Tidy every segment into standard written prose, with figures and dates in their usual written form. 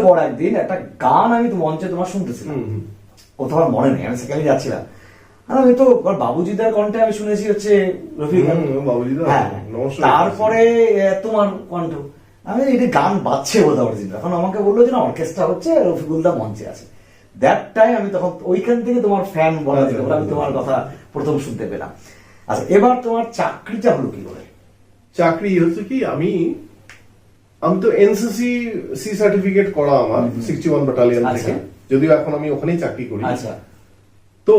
পর একদিন একটা গান আমি তো মঞ্চে তোমার শুনতেছিলাম, ও তোমার মনে নেই, আমি সেখানে যাচ্ছিলাম, আর আমি তো বাবুজিদার কণ্ঠে আমি শুনেছি হচ্ছে রফিকুল, হ্যাঁ, তারপরে তোমার কণ্ঠ, আমি এটা গান বাজছে বোধহয় অরিজিনাল, এখন আমাকে বললো যে না অর্কেস্ট্রা হচ্ছে রফিকুলদা মঞ্চে আছে। দ্যাট টাইম আমি তখন ওইখান থেকে তোমার ফ্যান বলা যেতে পারে, আমি তোমার কথা প্রথম শুনতে পেলাম। আচ্ছা, এবার তোমার চাকরিটা হলো কি করে? চাকরি হচ্ছে কি, আমি তো এনসিসি সি সার্টিফিকেট করা আমার 61 ব্যাটালিয়ন থেকে, যদিও এখন আমি ওখানেই চাকরি করি। আচ্ছা, তো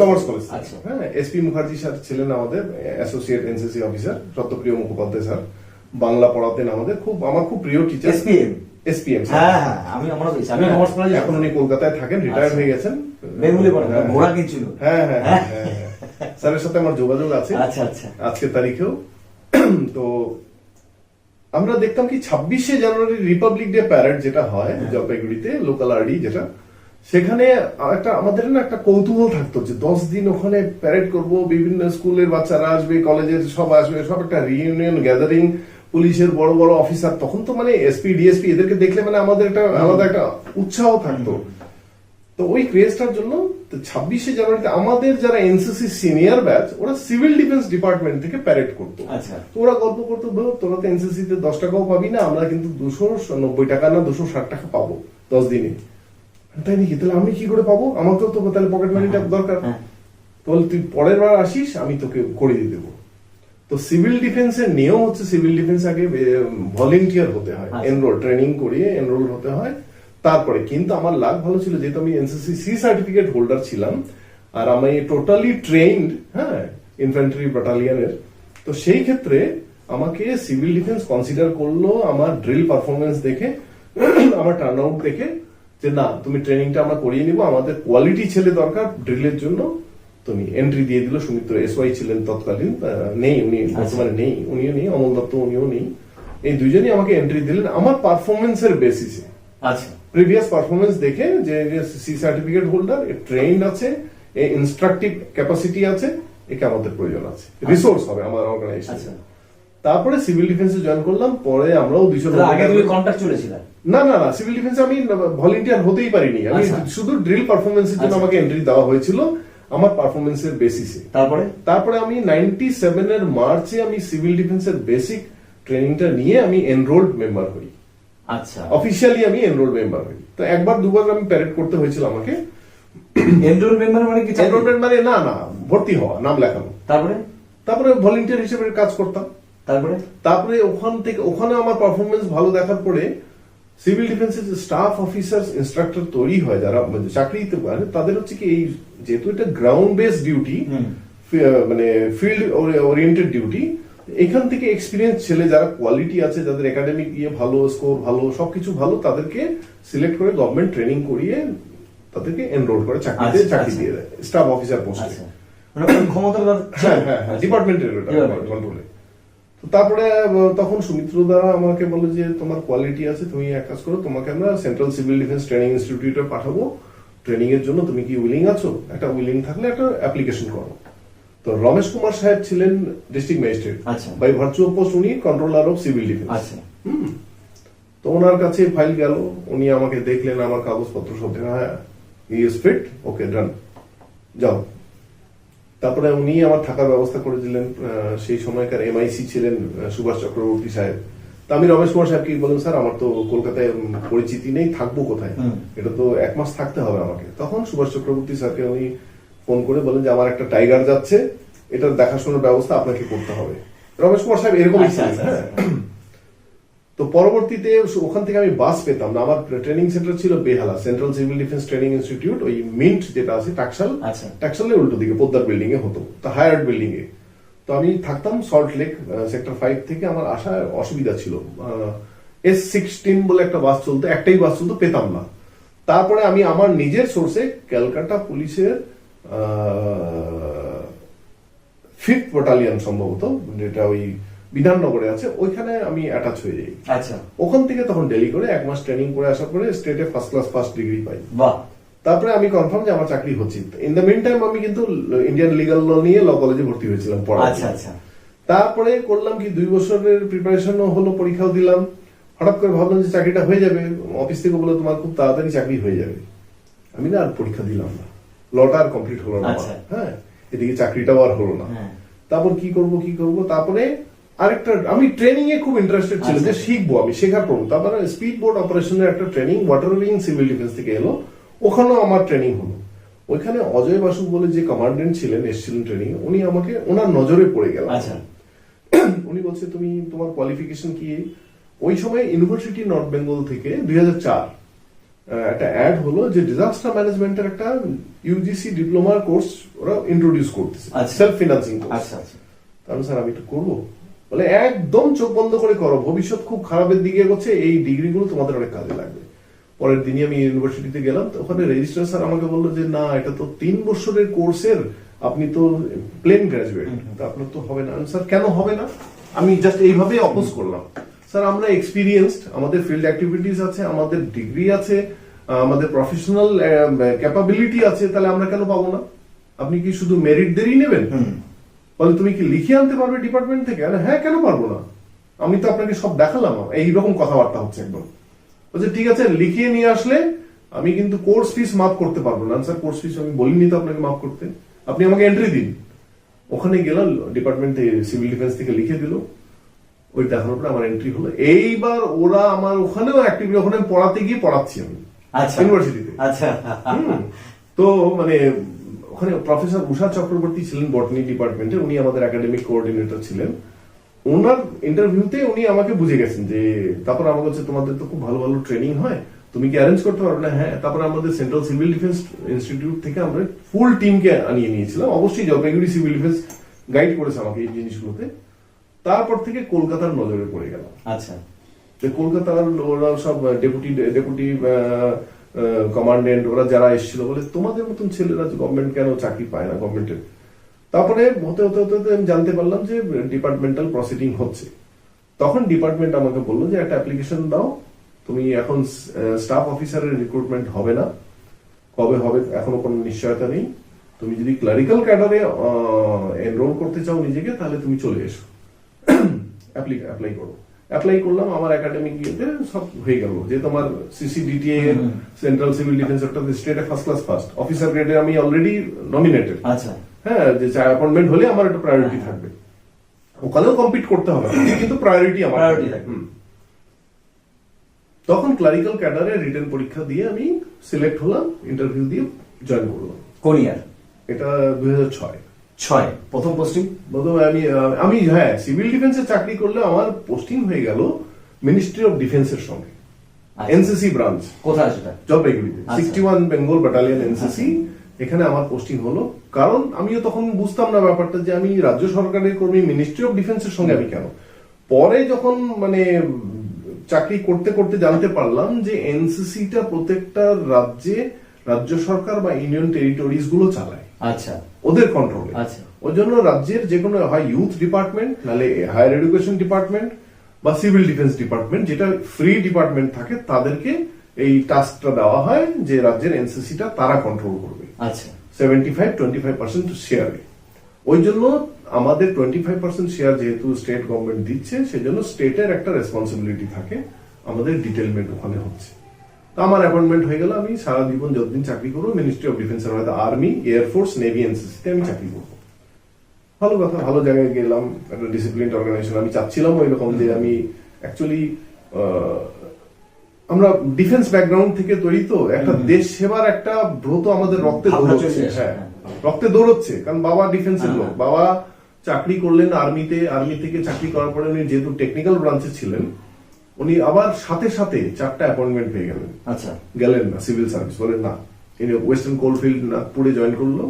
কমার্স কলেজ, হ্যাঁ, এসপি মুখার্জি স্যার ছিলেন আমাদের associate NCC officer, Satyapriya Mukhopadhyay sir Bangla পড়াতেন আমাদের, আমার খুব প্রিয় টিচার। এসপিএম এখন উনি কলকাতায় থাকেন, রিটায়ার হয়ে গেছেন, স্যারের সাথে আমার যোগাযোগ আছে আজকের তারিখেও। তো আমরা দেখতাম কি 26শে জানুয়ারি রিপাবলিক ডে প্যারেড যেটা হয় জলপাইগুড়িতে, লোকাল আরডি যেটা, সেখানে একটা আমাদের না একটা কৌতূহল থাকতো যে 10 দিন ওখানে প্যারেড করব, বিভিন্ন স্কুলের বাচ্চারা আসবে, কলেজের সব আসবে, সব একটা রিইউনিয়ন গ্যাদারিং, পুলিশের বড় বড় অফিসার, তখন তো মানে এসপি ডিএসপি এদেরকে দেখলে মানে আমাদের একটা আলাদা একটা উৎসাহ থাকতো। তো ওই ক্রেজটার জন্য 26শে জানুয়ারিতে আমাদের যারা এনসিসি সিনিয়র ব্যাচ, ওরা সিভিল ডিফেন্স ডিপার্টমেন্ট থেকে প্যারেড করতো। তো ওরা গল্প করতো, তোরা তো এনসিসি তে 10 টাকাও পাবি না, আমরা কিন্তু 290 টাকা না 260 টাকা পাবো 10 দিনে। তাই নাকি? তাহলে আমি কি করে পাবো? আমাকেও তো তাহলে পকেট মানিটা দরকার। তাহলে তুই পরের বার আসিস, আমি তোকে করে দিয়ে দেবো। তো সিভিল ডিফেন্সের নিয়ম হচ্ছে, সিভিল ডিফেন্স আগে ভলেন্টিয়ার হতে হয়, এনরোল ট্রেনিং করিয়ে এনরোল হতে হয়, তারপরে। কিন্তু আমার লাক ভালো ছিল, যেহেতু আমি এনসিসি সি সার্টিফিকেট হোল্ডার ছিলাম, আর আমি টোটালি ট্রেন্ড, হ্যাঁ, ইনফ্যান্ট্রি ব্যাটালিয়নের। তো সেই ক্ষেত্রে আমাকে সিভিল ডিফেন্স কনসিডার করলো আমার ড্রিল পারফরমেন্স দেখে, আমার টার্ন আউট দেখে, যে না, তুমি ট্রেনিংটা আমরা করিয়ে নিবো, আমাদের কোয়ালিটি ছেলে দরকার ড্রিলের জন্য। তুমি এন্ট্রি দিয়ে দিল। সুমিত্র এসওয়াই ছিলেন তৎকালীন, নেই উনি বর্তমানে, নেই উনিও নেই, অমল দত্ত উনিও নেই, এই দুইজনই আমাকে এন্ট্রি দিলেন আমার পারফরমেন্সের বেসিসে। আচ্ছা, প্রিভিয়াস পারফরমেন্স দেখে যে সি সার্টিফিকেট হোল্ডার, ট্রেন্ড আছে, ইনস্ট্রাকটিভ ক্যাপাসিটি আছে, একে আমাদের প্রয়োজন আছে, রিসোর্স হবে আমার অর্গানাইজেশন। তারপরে সিভিল ডিফেন্সে জয়েন করলাম। পরে আমরাও 200 কন্ট্রাক্ট চলেছিল। না, সিভিল ডিফেন্সে আমি ভলেন্টিয়ার হতেই পারিনি, আমি শুধু ড্রিল পারফরমেন্সের জন্য আমাকে এন্ট্রি দেওয়া হয়েছিল আমার পারফরমেন্সের বেসিসে। তারপরে আমি 97 এর মার্চে আমি সিভিল ডিফেন্সের বেসিক ট্রেনিংটা নিয়ে আমি এনরোলড মেম্বার হই। আচ্ছা, অফিশিয়ালি আমি এনরোলড মেম্বার হই। তো একবার দুবার আমি প্যারেড করতে হয়েছিল আমাকে। এনরোল মেম্বার মানে কি? এনরোলমেন্ট মানে না, ভর্তি হওয়া, নাম লেখানো। তারপরে ভলেন্টিয়ার হিসেবে কাজ করতাম। তারপরে ওখানে আমার পারফরমেন্স ভালো দেখার পরে সিভিল ডিফেন্সের যে স্টাফ অফিসার ইনস্ট্রাক্টর তৈরি হয়, যারা চাকরিতে পারে, তাদের হচ্ছে কি, এই যেহেতু এটা গ্রাউন্ড বেস ডিউটি, মানে ফিল্ড ওরিয়েন্টেড ডিউটি, এখান থেকে এক্সপিরিয়েন্স ছেলে যারা কোয়ালিটি আছে, যাদের একাডেমিক ভালো, স্কোর ভালো, সবকিছু ভালো, তাদেরকে সিলেক্ট করে গভর্নমেন্ট ট্রেনিং করিয়ে তাদেরকে এনরোল করে চাকরি দিয়ে দেয় স্টাফ অফিসার পোস্টে। হ্যাঁ, ডিপার্টমেন্টের কন্ট্রোলে। তারপরে তখন সুমিত্র দা আমাকে বলে যে তোমার কোয়ালিটি আছে, তুমি এক কাজ করো, তোমাকে আমরা সেন্ট্রাল সিভিল ডিফেন্স ট্রেনিং ইনস্টিটিউটে পাঠাবো ট্রেনিং এর জন্য, তুমি কি উইলিং আছো? একটা উইলিং থাকলে একটা অ্যাপ্লিকেশন করো। তো রমেশ কুমার সাহেব ছিলেন district magistrate, by virtual post উনি কন্ট্রোলার অফ সিভিল ডিফেন্স। তো ওনার কাছে ফাইল গেল, উনি আমাকে দেখলেন, আমার কাগজপত্র সব দেখা, হ্যাঁ হি ইজ ফিট, ওকে ডান, যাও। তারপরে উনি আমার থাকার ব্যবস্থা করে দিলেন। সেই সময়কার এমআইসি ছিলেন সুভাষ চক্রবর্তী সাহেব। তা আমি রমেশ কুমার সাহেবকে বললাম, স্যার আমার তো কলকাতায় পরিচিতি নেই, থাকবো কোথায়? এটা তো 1 মাস থাকতে হবে আমাকে। তখন সুভাষ চক্রবর্তী স্যারকে উনি ফোন করে বলেন যে আমার একটা টাইগার যাচ্ছে, এটার দেখাশোনার ব্যবস্থা আপনাকে করতে হবে। রমেশ কুমার সাহেব এরকম। তো পরবর্তীতে ওখান থেকে আমি বাস পেতাম না, আমার ট্রেনিং সেন্টার ছিল Behala, central civil defence training institute, ওই মিন্ট যেটা আছে টাকশালের উল্টো দিকে পোদ্দার বিল্ডিং এ হতো, তা হায়ার্ড বিল্ডিং এ। তো আমি থাকতাম সল্ট লেক সেক্টর 5 থেকে। আমার আসার অসুবিধা ছিল, S16 বলে একটা বাস চলতো, একটাই বাস চলতো, পেতাম না। তারপরে আমি আমার নিজের সোর্সে ক্যালকাটা পুলিশের 5th ব্যাটালিয়ন সম্ভবত, যেটা ওই বিধাননগরে আছে, ওইখানে আমি অ্যাটাচ হয়ে যাই। আচ্ছা, ওখান থেকে তখন ডেলি করে 1 মাস ট্রেনিং করে আসার পরে স্টেটে ফার্স্ট ক্লাস ফার্স্ট ডিগ্রি পাই। তারপরে আমি কনফার্ম যে আমার চাকরি হচ্ছে। ইন দ্য মিন টাইম আমি কিন্তু ইন্ডিয়ান লিগাল ল নিয়ে ল কলেজে ভর্তি হয়েছিলাম পড়া। তারপরে করলাম কি, 2 বছরের প্রিপারেশনও হলো, পরীক্ষাও দিলাম। হঠাৎ করে ভাবলাম যে চাকরিটা হয়ে যাবে, অফিস থেকে বলে তোমার খুব তাড়াতাড়ি চাকরি হয়ে যাবে। আমি না আর পরীক্ষা দিলাম না, লটা আর কমপ্লিট হলো না। হ্যাঁ, এদিকে চাকরিটাও আর হলো না। তারপর কি করব, তারপরে আরেকটা আমি ট্রেনিং এ খুব ইন্টারেস্টেড ছিল যে শিখবো, আমি শেখার পর তারপরে স্পিড বোট অপারেশনের একটা training water wing civil defence থেকে এলো, ওখানেও আমার ট্রেনিং হলো। ওইখানে অজয় বাসু বলে যে কমান্ডেন্ট ছিলেন, এসেছিলেন ট্রেনিং, উনি আমাকে ওনার নজরে পড়ে গেল। উনি বলছে তুমি তোমার কোয়ালিফিকেশন কি? ওই সময় ইউনিভার্সিটি নর্থ বেঙ্গল থেকে 2004 একটা অ্যাড হলো যে ডিজাস্টার ম্যানেজমেন্টের একটা ইউজিসি ডিপ্লোমার কোর্স ওরা ইন্ট্রোডিউস করতেছে, সেলফ ফিনান্সিং কোর্স। তাহলে স্যার আমি একটু করবো, বলে একদম চোখ বন্ধ করে করো, ভবিষ্যৎ খুব খারাপের দিকে এগোচ্ছে, এই ডিগ্রিগুলো তোমাদের অনেক কাজে লাগবে। পরের দিনই আমি ইউনিভার্সিটিতে গেলাম, তো ওখানে রেজিস্ট্রার স্যার আমাকে বললো যে না, এটা তো 3 বছরের কোর্সের, আপনি তো প্লেন গ্রাজুয়েট, তো আপনার তো হবে না। স্যার কেন হবে না? আমি জাস্ট এইভাবে অপোজ করলাম। স্যার আমরা এক্সপিরিয়েন্সড, আমাদের ফিল্ড অ্যাক্টিভিটিস আছে, আমাদের ডিগ্রি আছে, আমাদের প্রফেশনাল ক্যাপাবিলিটি আছে, তাহলে আমরা কেন পাবো না? আপনি কি শুধু মেরিট দেরই নেবেন? বলে তুমি কি লিখিয়ে আনতে পারবে ডিপার্টমেন্ট থেকে? হ্যাঁ, কেন পারবো না, আমি তো আপনাকে সব দেখালাম। এইরকম কথাবার্তা হচ্ছে একদম। বলছে ঠিক আছে, লিখিয়ে নিয়ে আসলে আমি কিন্তু কোর্স ফিস মাফ করতে পারবো না। স্যার কোর্স ফিস আমি বলিনি তো আপনাকে মাফ করতে, আপনি আমাকে এন্ট্রি দিন। ওখানে গেলাম, ডিপার্টমেন্ট সিভিল ডিফেন্স থেকে লিখে দিল, ওই দেখানোর পরে আমার এন্ট্রি হলো। এইবার ওরা আমার ওখানেও অ্যাক্টিভলি, ওখানে পড়াতে গিয়ে পড়াচ্ছি আমি ইউনিভার্সিটিতে। তো মানে ওখানে প্রফেসর উষা চক্রবর্তী ছিলেন বটনি ডিপার্টমেন্টে, উনি আমাদের একাডেমিক কোঅর্ডিনেটর ছিলেন। ওনার ইন্টারভিউতে উনি আমাকে বুঝে গেছেন যে, তারপর আমাকে বলছে তোমাদের তো খুব ভালো ভালো ট্রেনিং হয়, তুমি কি অ্যারেঞ্জ করতে পারবে না? হ্যাঁ। তারপর আমাদের সেন্ট্রাল সিভিল ডিফেন্স ইনস্টিটিউট থেকে আমরা ফুল টিমকে আনিয়ে নিয়েছিলাম। অবশ্যই জলপাইগুড়ি সিভিল ডিফেন্স গাইড করেছে আমাকে এই জিনিসগুলোতে। তারপর থেকে কলকাতার নজরে পড়ে গেল। আচ্ছা, কলকাতার ওরা সব ডেপুটি কমান্ডেন্ট ওরা যারা এসেছিল বলে তোমাদের মতন ছেলেরা গভর্নমেন্ট কেন চাকরি পায় না গভর্নমেন্টের। তারপরে হতে হতে হতে আমি জানতে পারলাম যে ডিপার্টমেন্টাল প্রসিডিং হচ্ছে। তখন ডিপার্টমেন্ট আমাকে বললো যে একটা অ্যাপ্লিকেশন দাও, তুমি এখন স্টাফ অফিসারের রিক্রুটমেন্ট হবে না, কবে হবে এখনো কোনো নিশ্চয়তা নেই। তুমি যদি ক্লারিক্যাল ক্যাডারে এনরোল করতে চাও নিজেকে, তাহলে তুমি চলে এসো, অ্যাপ্লাই করো। অ্যাপ্লাই করলাম, আমার একাডেমিক ইয়েতে সব হয়ে গেল। যে তোমার সিসিডিটিএ সেন্ট্রাল সিভিল ডিফেন্স একটা স্টেটে ফার্স্ট ক্লাস ফার্স্ট অফিসার গ্রেডে আমি অলরেডি নমিনেটেড। আচ্ছা, হ্যাঁ, যে অ্যাপয়েন্টমেন্ট হলে আমার একটা প্রায়োরিটি থাকবে, ওখানেও কম্পিট করতে হবে কিন্তু প্রায়োরিটি আমার থাকবে। তখন ক্লারিক্যাল ক্যাডারে রিটেন পরীক্ষা দিয়ে আমি সিলেক্ট হলাম, ইন্টারভিউ দিয়ে জয়েন করলাম। কোন ইয়ার? এটা 2006 প্রথম পোস্টিং। আমি হ্যাঁ সিভিল ডিফেন্সে চাকরি করলে আমার পোস্টিং হয়ে গেল মিনিস্ট্রি অফ ডিফেন্সের সঙ্গে, এনসিসি ব্রাঞ্চ। কোথায় সেটা? জলপাইগুড়িতে 61 বেঙ্গল ব্যাটালিয়ন এনসিসি। এখানে আমার পোস্টিং হলো, কারণ আমিও তখন বুঝতাম না ব্যাপারটা যে আমি রাজ্য সরকারের কর্মী, মিনিস্ট্রি অফ ডিফেন্সের সঙ্গে আমি কেন। পরে যখন মানে চাকরি করতে করতে জানতে পারলাম যে এনসিসিটা প্রত্যেকটা রাজ্যে রাজ্য সরকার বা ইউনিয়ন টেরিটরিজ গুলো চালায়। আচ্ছা, ওদের কন্ট্রোলে। আচ্ছা, ওই জন্য রাজ্যের যে কোনো হয় ইউথ ডিপার্টমেন্ট, নাহলে হায়ার এডুকেশন ডিপার্টমেন্ট বা সিভিল ডিফেন্স ডিপার্টমেন্ট, যেটা ফ্রি ডিপার্টমেন্ট থাকে, তাদেরকে এই টাস্কটা দেওয়া হয় যে রাজ্যের এনসিসিটা তারা কন্ট্রোল করবে। আচ্ছা, 75-25% শেয়ারে। ওই জন্য আমাদের 25% শেয়ার যেহেতু স্টেট গভর্নমেন্ট দিচ্ছে, সেজন্য স্টেটের একটা রেসপন্সিবিলিটি থাকে, আমাদের ডিটেলমেন্ট ওখানে হচ্ছে। তো আমার অ্যাপয়েন্টমেন্ট হয়ে গেল, আমি সারা জীবন যতদিন চাকরি করবো ministry of defence, army, air force, navy, এনসিসিতে আমি চাকরি করবো। ভালো কথা, ভালো জায়গায় গেলাম, একটা ডিসিপ্লিন অর্গানাইজেশন। আমি চাচ্ছিলাম ওই রকম যে আমি অ্যাকচুয়ালি আমরা ডিফেন্স ব্যাকগ্রাউন্ড থেকে তৈরি, তো একটা দেশ সেবার একটা ব্রত আমাদের রক্তে দৌড়চ্ছে। হ্যাঁ, রক্তে দৌড়চ্ছে, কারণ বাবা ডিফেন্সের লোক, বাবা চাকরি করলেন আর্মিতে, আর্মি থেকে চাকরি করার পরে উনি যেহেতু টেকনিক্যাল ব্রাঞ্চে ছিলেন, উনি আবার সাথে সাথে 4টা অ্যাপয়েন্টমেন্ট পেয়ে গেলেন। আচ্ছা, গেলেন না সিভিল সার্ভিস, বলেন না, ওয়েস্টার্ন কোলফিল্ড নাগপুরে জয়েন করলো,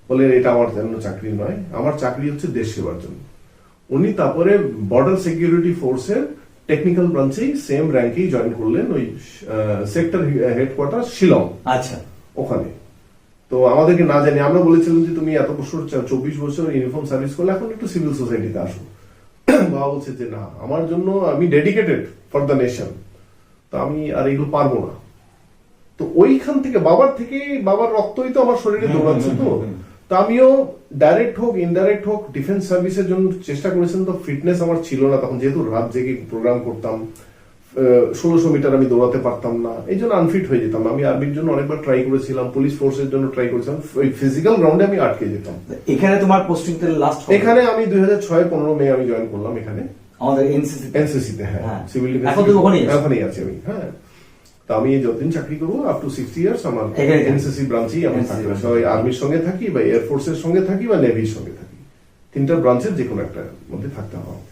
বলে এটা আমার জন্য চাকরি নয়, আমার চাকরি হচ্ছে দেশ সেবার জন্য। উনি তারপরে বর্ডার সিকিউরিটি ফোর্সের টেকনিক্যাল ব্রাঞ্চেই সেম র্যাঙ্কেই জয়েন করলেন, ওই সেক্টর হেডকোয়ার্টার শিলং। আচ্ছা, ওখানে। তো আমাদেরকে না জানি, আমরা বলেছিলাম যে তুমি এত বছর 24 বছর ইউনিফর্ম সার্ভিস করলে এখন একটু সিভিল সোসাইটিতে আসো। বাবা বলছে যে না, আমার জন্য আমি ডেডিকেটেড ফর দ্য নেশন, তো আমি আর এগুলো পারবো না। তো ওইখান থেকে বাবার রক্তই তো আমার শরীরে দৌড়াচ্ছে। তো আমিও ডাইরেক্ট হোক ইনডাইরেক্ট হোক ডিফেন্স সার্ভিসের জন্য চেষ্টা করেছিলাম। তো ফিটনেস আমার ছিল না তখন, যেহেতু রাত জেগে প্রোগ্রাম করতাম, 1600 মিটার আমি দৌড়াতে পারতাম না, এই জন্য আনফিট হয়ে যেতাম। আমি আর্মির জন্য অনেকবার ট্রাই করেছিলাম, পুলিশ ফোর্সের জন্য ট্রাই করেছিলাম, ওই ফিজিক্যাল গ্রাউন্ডে আমি আটকে যেতাম। এখানে তোমার পোস্টিং লাস্ট? এখানে আমি 2006-15 মে আমি জয়েন করলাম এখানে আমাদের এনসিসি তে। হ্যাঁ, সিভিল এখন তো ওখানেই আছি আমি। হ্যাঁ, তো আমি যতদিন চাকরি করবো আপ টু 6 ইয়ার্স আমার এনসিসি ব্রাঞ্চেই আমি থাকি, হয় আর্মির সঙ্গে থাকি বা এয়ারফোর্সের সঙ্গে থাকি বা নেভির সঙ্গে থাকি, তিনটা ব্রাঞ্চের যে কোনো একটা মধ্যে থাকতে হবে।